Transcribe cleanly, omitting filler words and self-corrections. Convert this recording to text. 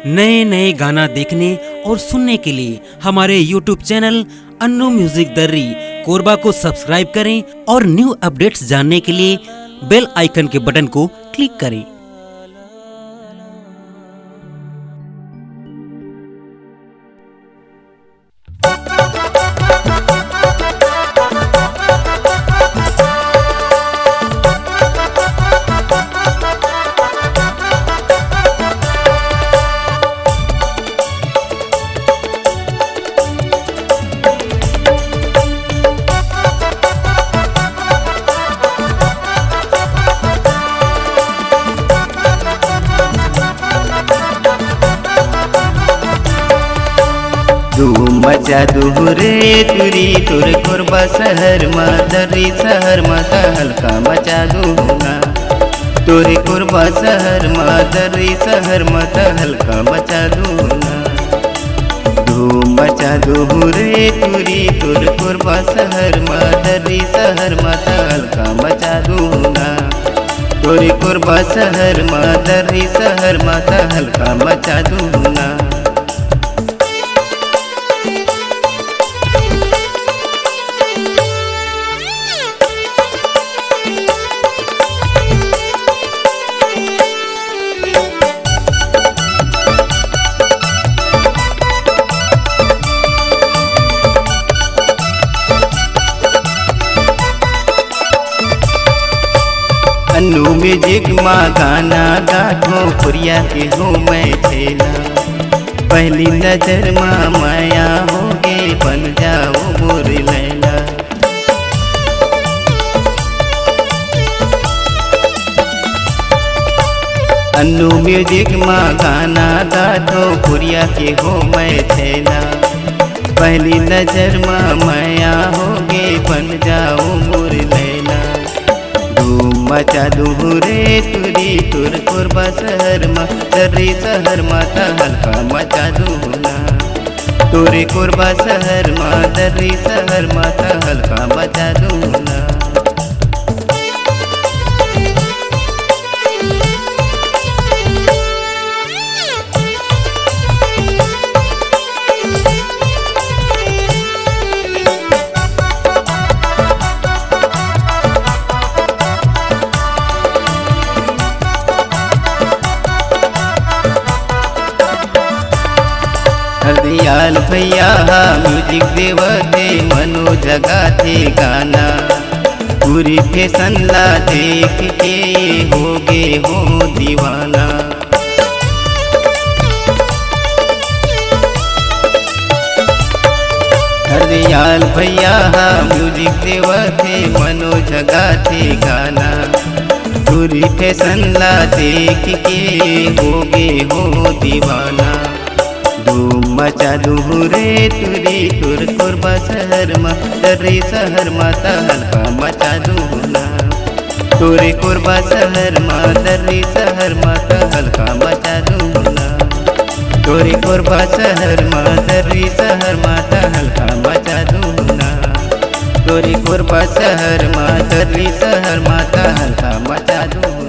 नए नए गाना देखने और सुनने के लिए हमारे YouTube चैनल अन्नू म्यूजिक दर्री कोरबा को सब्सक्राइब करें और न्यू अपडेट्स जानने के लिए बेल आइकन के बटन को क्लिक करें। धूम मचा दुहरे तुरी तुर कोरबा शहर मा दर्री शहर मा हल्का मचा दूंगा तुरी कोरबा शहर मा दर्री शहर मा हल्का मचा दूंगा। धूम मचा दुहरे तुरी तुर कोरबा शहर मा दर्री शहर मा हल्का मचा दूंगा तुरी कोरबा शहर मा दर्री शहर मा हल्का मचा दूंगा। अन्नू म्यूजिक माँ गाना गाठो पुरिया के हो मैं छेला पहली नजर माँ माया होगे बन जाओ मोर लैला। अन्नू म्यूजिक माँ गाना गाठो पुरिया के हो मैं छेला पहली नजर माँ माया होगे बन जाओ मोर लैला। धूम मचा दुहरे तुरी तुर कोरबा शहर मा दर्री शहर मा हल्का मचा दूंगा तुरी कोरबा शहर मा दर्री शहर मा हल्का मचा दूंगा। हरदयाल भैया म्यूजिक देवते मनो जगा थे गाना पूरी फैशन ला देख के होगे हो दीवाना। हरदयाल भैया म्यूजिक देवते मनो जगा थे गाना पूरी फैशन ला देख के होगे हो दीवाना। धूम मचा दुहरे तुरी तुर कोरबा शहर मा दर्री शहर मा हल्का मचा दूंगा तुरी कोरबा शहर मा दर्री शहर मा हल्का मचा दूंगा तुरी कोरबा शहर मा दर्री शहर मा हल्का मचा दूंगा तुरी कोरबा शहर मा दर्री शहर मा हल्का मचा दूंगा।